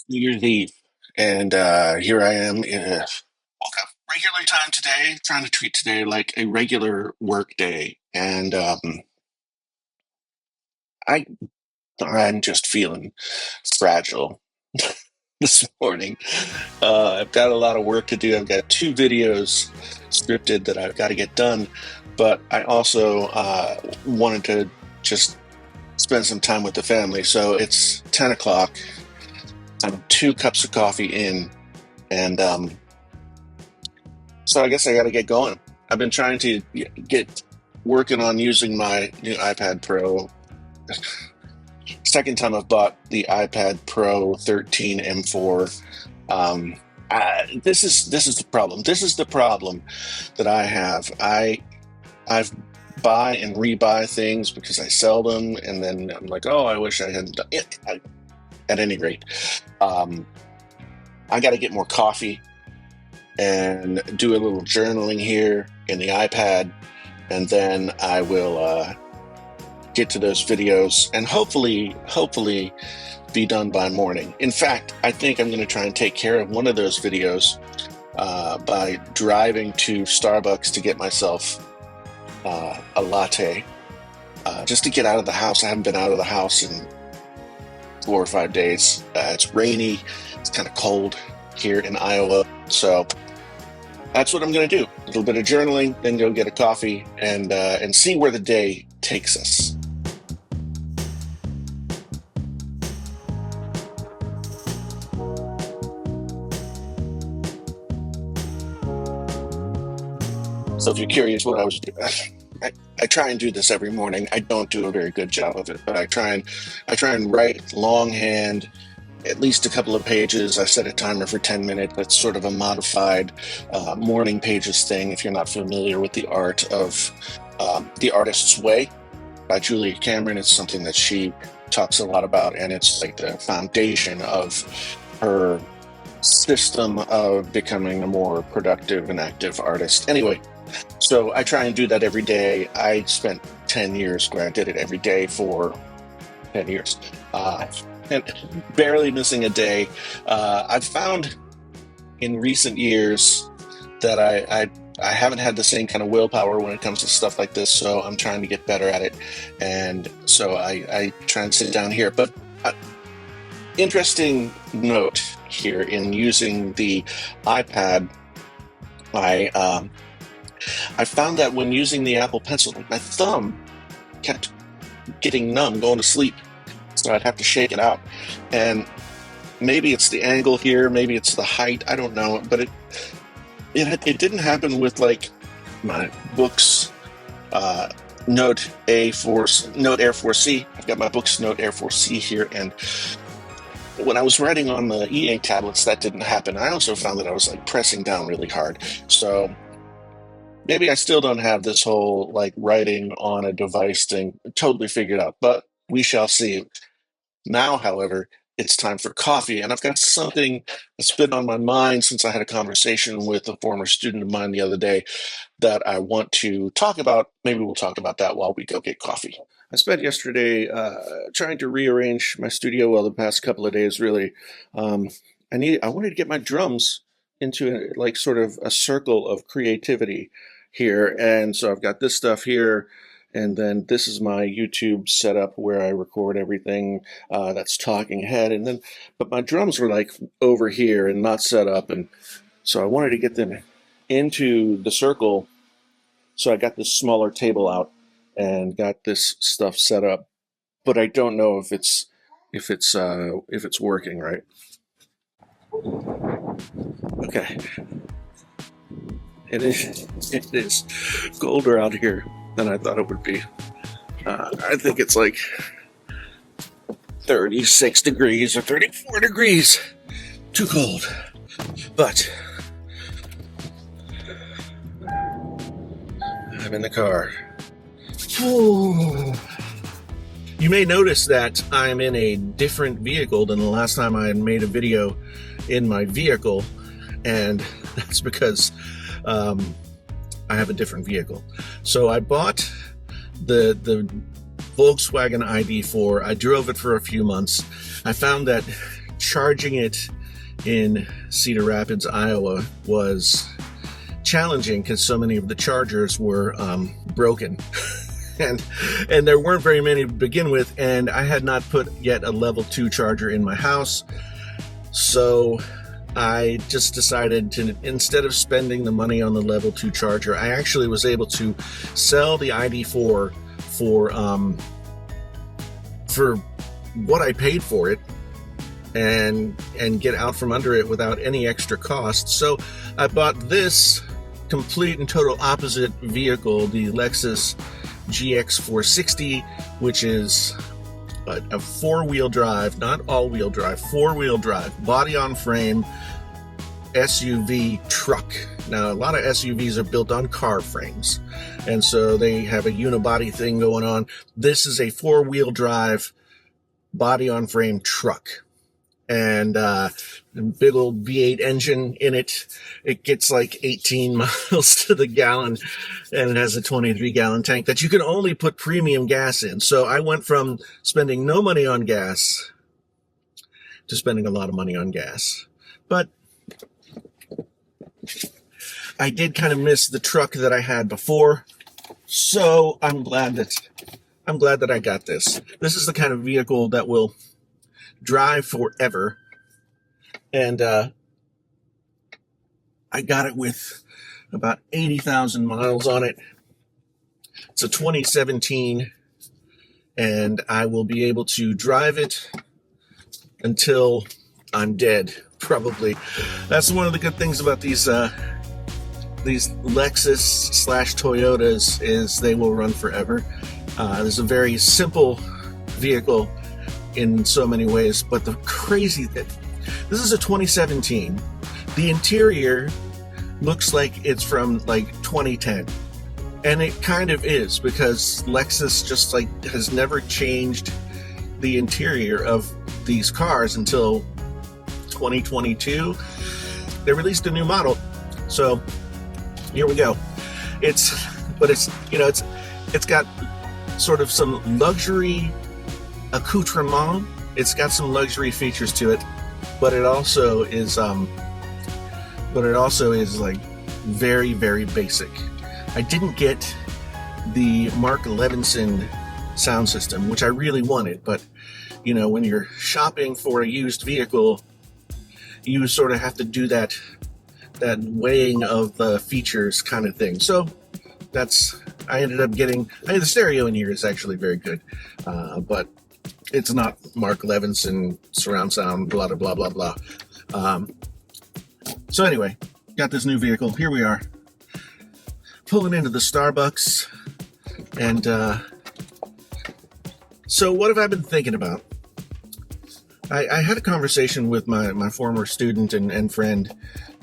New Year's Eve, and here I am. Woke up regular time today, trying to treat today like a regular work day, and I I'm just feeling fragile this morning. I've got a lot of work to do. I've got two videos scripted that I've got to get done, but I also wanted to just spend some time with the family. So it's 10 o'clock. I'm 2 cups of coffee in, and so I guess I got to get going. I've been trying to get working on using my new iPad Pro. Second time I've bought the iPad Pro 13 M4. This is the problem. This is the problem that I have. I've buy and rebuy things because I sell them, and then I'm like, oh, I wish I hadn't done it. At any rate, um, I got to get more coffee and do a little journaling here in the iPad, and then I will get to those videos and hopefully be done by morning. In fact, I think I'm going to try and take care of one of those videos by driving to Starbucks to get myself a latte, just to get out of the house. I haven't been out of the house in 4 or 5 days. It's rainy, it's kind of cold here in Iowa, so that's what I'm going to do. A little bit of journaling, then go get a coffee and see where the day takes us. So if you're curious what I was doing, I try and do this every morning. I don't do a very good job of it, but I try and write longhand at least a couple of pages. I set a timer for 10 minutes. That's sort of a modified morning pages thing. If you're not familiar with the art of The Artist's Way by Julia Cameron, it's something that she talks a lot about, and it's like the foundation of her system of becoming a more productive and active artist. Anyway, so I try and do that every day. I spent 10 years where I did it every day for 10 years. And barely missing a day. I've found in recent years that I haven't had the same kind of willpower when it comes to stuff like this, so I'm trying to get better at it. And so I try and sit down here. But interesting note here in using the iPad, I I found that when using the Apple Pencil, my thumb kept getting numb, going to sleep. So I'd have to shake it out. And maybe it's the angle here, maybe it's the height, I don't know. But it didn't happen with like my books, Note Air 4C. I've got my books Note Air 4C here, and when I was writing on the e-ink tablets, that didn't happen. I also found that I was like pressing down really hard. So maybe I still don't have this whole like writing on a device thing totally figured out, but we shall see. Now, however, it's time for coffee, and I've got something that's been on my mind since I had a conversation with a former student of mine the other day that I want to talk about. Maybe we'll talk about that while we go get coffee. I spent yesterday trying to rearrange my studio. Well, the past couple of days, really. Um, I wanted to get my drums into like sort of a circle of creativity here, and so I've got this stuff here. And then this is my YouTube setup where I record everything that's talking head. And then, but my drums were like over here and not set up. And so I wanted to get them into the circle. So I got this smaller table out and got this stuff set up. But I don't know if it's working right. Okay, it is colder out here than I thought it would be. I think it's like 36 degrees or 34 degrees. Too cold. But I'm in the car. Ooh. You may notice that I'm in a different vehicle than the last time I had made a video in my vehicle, and that's because I have a different vehicle. So I bought the Volkswagen ID4. I drove it for a few months. I found that charging it in Cedar Rapids, Iowa was challenging because so many of the chargers were broken. and there weren't very many to begin with, and I had not put yet a level 2 charger in my house. So I just decided to, instead of spending the money on the level 2 charger, I actually was able to sell the ID4 for what I paid for it and get out from under it without any extra cost. So I bought this complete and total opposite vehicle, the Lexus GX460, which is a four-wheel drive, not all-wheel drive, four-wheel drive, body-on-frame SUV truck. Now, a lot of SUVs are built on car frames, and so they have a unibody thing going on. This is a four-wheel drive, body-on-frame truck, and big old V8 engine in it. It gets like 18 miles to the gallon, and it has a 23-gallon tank that you can only put premium gas in. So I went from spending no money on gas to spending a lot of money on gas. But I did kind of miss the truck that I had before, so I'm glad that I got this. This is the kind of vehicle that will drive forever, and I got it with about 80,000 miles on it. It's a 2017, and I will be able to drive it until I'm dead, probably. That's one of the good things about these Lexus/Toyotas, is they will run forever. This is a very simple vehicle in so many ways, but the crazy thing, this is a 2017. The interior looks like it's from like 2010, and it kind of is, because Lexus just like has never changed the interior of these cars until 2022. They released a new model, so here we go. It's got sort of some luxury accoutrement. It's got some luxury features to it, but it also is like very, very basic. I didn't get the Mark Levinson sound system, which I really wanted, but when you're shopping for a used vehicle, you sort of have to do that weighing of the features kind of thing. So I ended up getting, the stereo in here is actually very good, but it's not Mark Levinson surround sound, blah, blah, blah, blah, blah. So anyway, got this new vehicle. Here we are, pulling into the Starbucks, and so what have I been thinking about? I had a conversation with my former student and friend,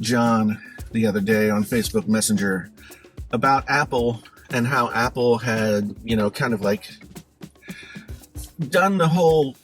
John, the other day on Facebook Messenger about Apple, and how Apple had, kind of like done the whole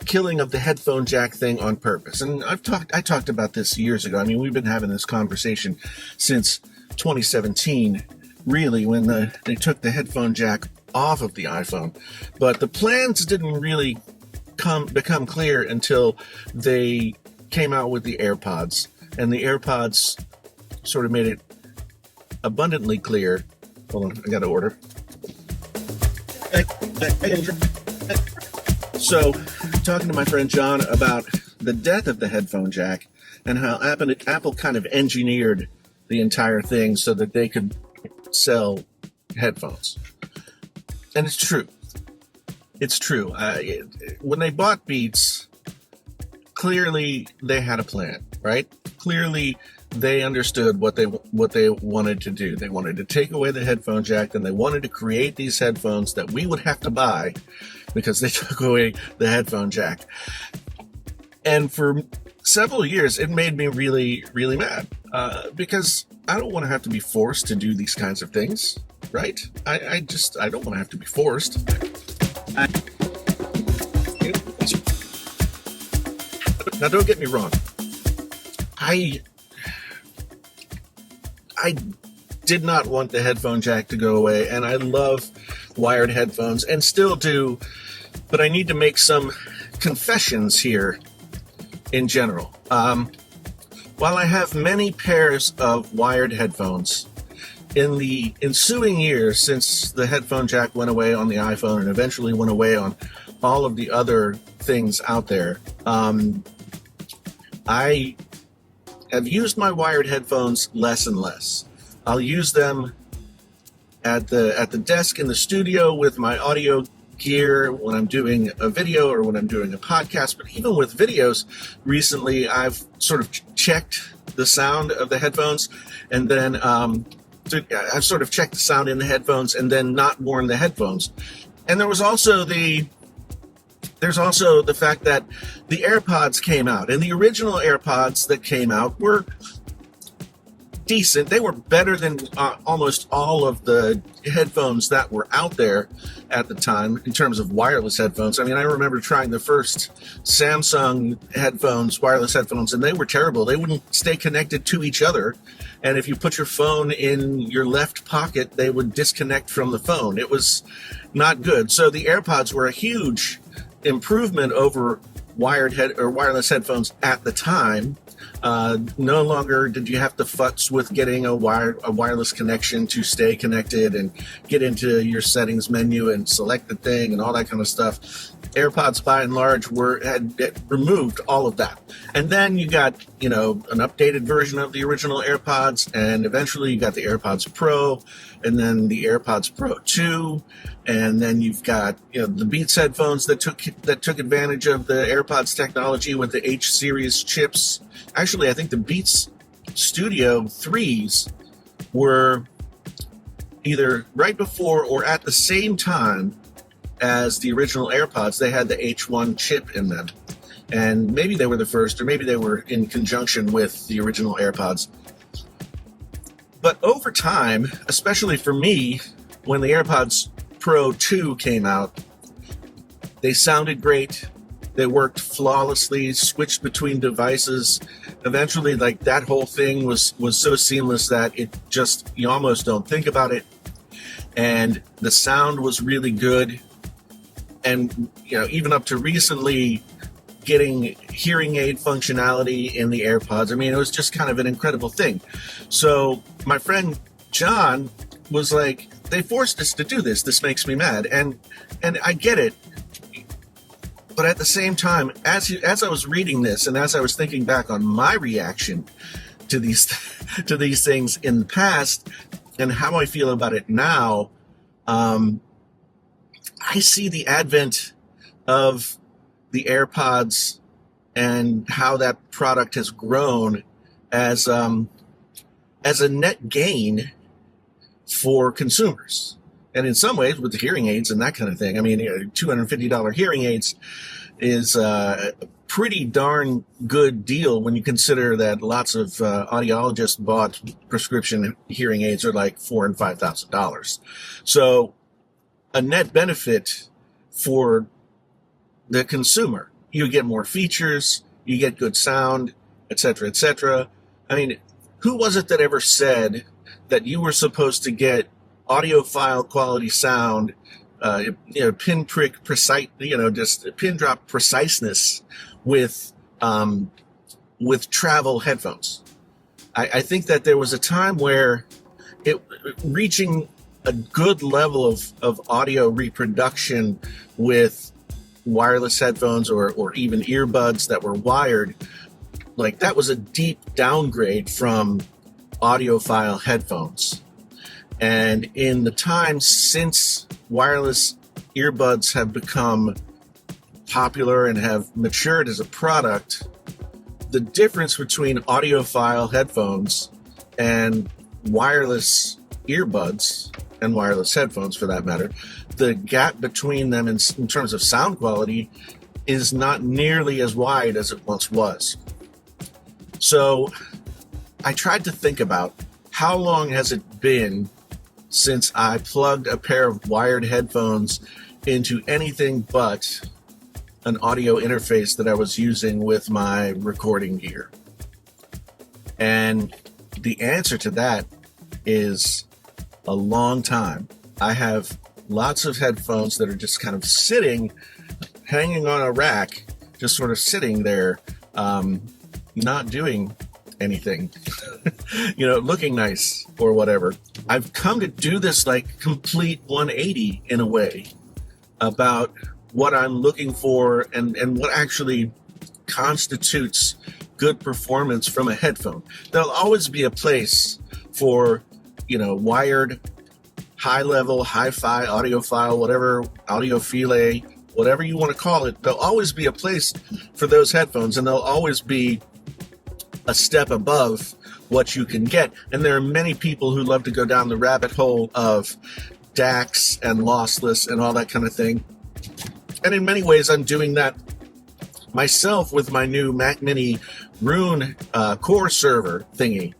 killing of the headphone jack thing on purpose. And I talked about this years ago. I mean, we've been having this conversation since 2017, really, when they took the headphone jack off of the iPhone. But the plans didn't really become clear until they came out with the AirPods. And the AirPods sort of made it abundantly clear. Hold on, I got to order. So, talking to my friend John about the death of the headphone jack and how Apple kind of engineered the entire thing so that they could sell headphones. And it's true. It's true. When they bought Beats, clearly they had a plan, right? Clearly they understood what they wanted to do. They wanted to take away the headphone jack, and they wanted to create these headphones that we would have to buy because they took away the headphone jack. And for several years, it made me really, really mad because I don't want to have to be forced to do these kinds of things, right? I don't want to have to be forced. Now, don't get me wrong. I did not want the headphone jack to go away, and I love wired headphones and still do, but I need to make some confessions here in general. While I have many pairs of wired headphones, in the ensuing years, since the headphone jack went away on the iPhone and eventually went away on all of the other things out there, I have used my wired headphones less and less. I'll use them at the desk in the studio with my audio gear when I'm doing a video or when I'm doing a podcast. But even with videos, recently I've sort of checked the sound of the headphones, and then I've sort of checked the sound in the headphones and then not worn the headphones. And there's also the fact that the AirPods came out, and the original AirPods that came out were decent. They were better than almost all of the headphones that were out there at the time in terms of wireless headphones. I mean, I remember trying the first Samsung headphones, wireless headphones, and they were terrible. They wouldn't stay connected to each other. And if you put your phone in your left pocket, they would disconnect from the phone. It was not good. So the AirPods were a huge improvement over wireless headphones at the time. No longer did you have to futz with getting a wireless connection to stay connected and get into your settings menu and select the thing and all that kind of stuff. AirPods, by and large, had removed all of that. And then you got, an updated version of the original AirPods, and eventually you got the AirPods Pro, and then the AirPods Pro 2, and then you've got, the Beats headphones that took advantage of the AirPods technology with the H series chips. Actually, I think the Beats Studio 3s were either right before or at the same time as the original AirPods. They had the H1 chip in them. And maybe they were the first, or maybe they were in conjunction with the original AirPods. But over time, especially for me, when the AirPods Pro 2 came out, they sounded great. They worked flawlessly, switched between devices. Eventually, that whole thing was so seamless that you almost don't think about it. And the sound was really good. And, even up to recently, getting hearing aid functionality in the AirPods, I mean, it was just kind of an incredible thing. So my friend John was like, they forced us to do this. This makes me mad. And I get it. But at the same time, as I was reading this and as I was thinking back on my reaction to these things in the past and how I feel about it now, I see the advent of the AirPods and how that product has grown as a net gain for consumers. And in some ways, with the hearing aids and that kind of thing, I mean, $250 hearing aids is a pretty darn good deal when you consider that lots of audiologists bought prescription hearing aids are like $4,000 and $5,000. So a net benefit for the consumer. You get more features, you get good sound, etc., etc. I mean, who was it that ever said that you were supposed to get audiophile quality sound, pinprick precise, just pin drop preciseness with travel headphones? I think that there was a time where reaching a good level of audio reproduction with wireless headphones or even earbuds that were wired, like that was a deep downgrade from audiophile headphones. And in the time since wireless earbuds have become popular and have matured as a product, the difference between audiophile headphones and wireless earbuds, and wireless headphones for that matter, the gap between them in terms of sound quality is not nearly as wide as it once was. So I tried to think about how long has it been since I plugged a pair of wired headphones into anything but an audio interface that I was using with my recording gear. And the answer to that is a long time. I have lots of headphones that are just kind of sitting, hanging on a rack, just sort of sitting there not doing anything, looking nice or whatever. I've come to do this like complete 180 in a way about what I'm looking for and what actually constitutes good performance from a headphone. There'll always be a place for, wired, high-level, hi-fi, audiophile, whatever, audiophile, whatever you want to call it. There'll always be a place for those headphones, and they'll always be a step above what you can get. And there are many people who love to go down the rabbit hole of DACs and lossless and all that kind of thing. And in many ways, I'm doing that myself with my new Mac Mini Rune core server thingy.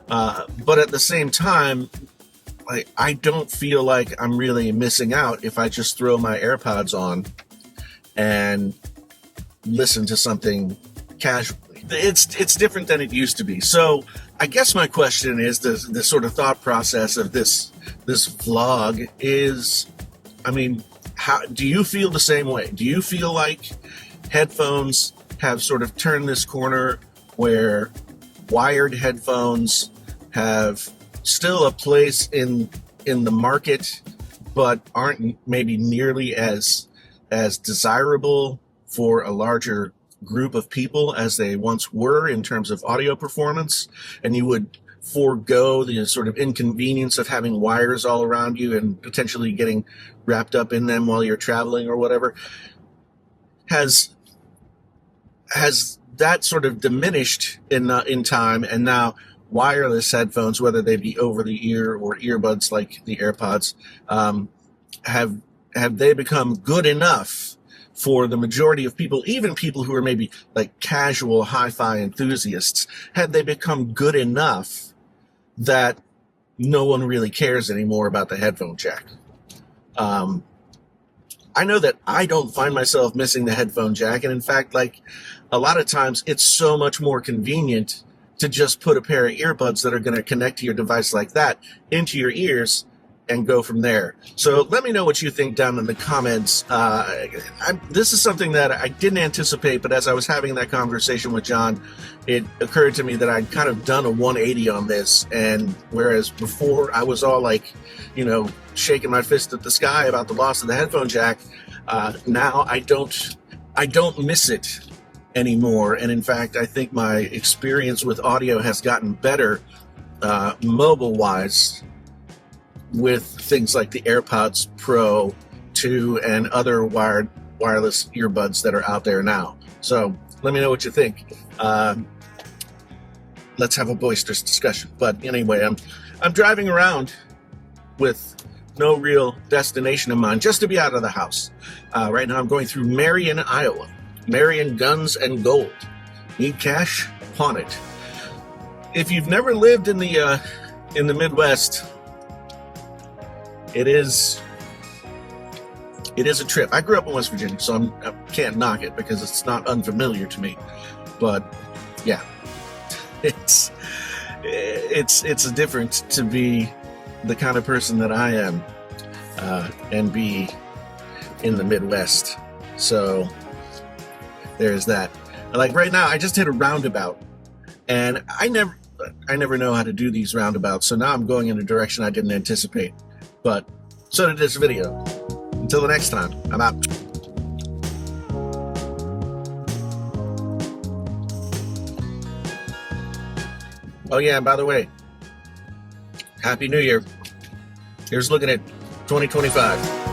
But at the same time, I don't feel like I'm really missing out if I just throw my AirPods on and listen to something casually. It's different than it used to be. So I guess my question is, the sort of thought process of this vlog is, how do you feel the same way? Do you feel like headphones have sort of turned this corner where wired headphones have still a place in the market, but aren't maybe nearly as desirable for a larger group of people as they once were in terms of audio performance, and you would forego the sort of inconvenience of having wires all around you and potentially getting wrapped up in them while you're traveling or whatever? Has that sort of diminished in time, and now wireless headphones, whether they be over the ear or earbuds like the AirPods, have they become good enough for the majority of people, even people who are maybe like casual hi-fi enthusiasts? Have they become good enough that no one really cares anymore about the headphone jack? I know that I don't find myself missing the headphone jack, and in fact, like a lot of times, it's so much more convenient to just put a pair of earbuds that are going to connect to your device like that into your ears and go from there. So let me know what you think down in the comments. This is something that I didn't anticipate, but as I was having that conversation with John, it occurred to me that I'd kind of done a 180 on this, and whereas before I was all like, shaking my fist at the sky about the loss of the headphone jack, now I don't miss it anymore. And in fact, I think my experience with audio has gotten better mobile-wise with things like the AirPods Pro 2 and other wireless earbuds that are out there now. So let me know what you think. Let's have a boisterous discussion. But anyway, I'm driving around with no real destination in mind, just to be out of the house. Right now I'm going through Marion, Iowa. Marion Guns and Gold. Need cash? Pawn it. If you've never lived in the Midwest, it is a trip. I grew up in West Virginia, so I can't knock it because it's not unfamiliar to me. But yeah, it's different to be the kind of person that I am and be in the Midwest. So there's that. Like right now, I just hit a roundabout, and I never know how to do these roundabouts. So now I'm going in a direction I didn't anticipate. But so did this video. Until the next time, I'm out. Oh yeah, and by the way, Happy New Year. Here's looking at 2025.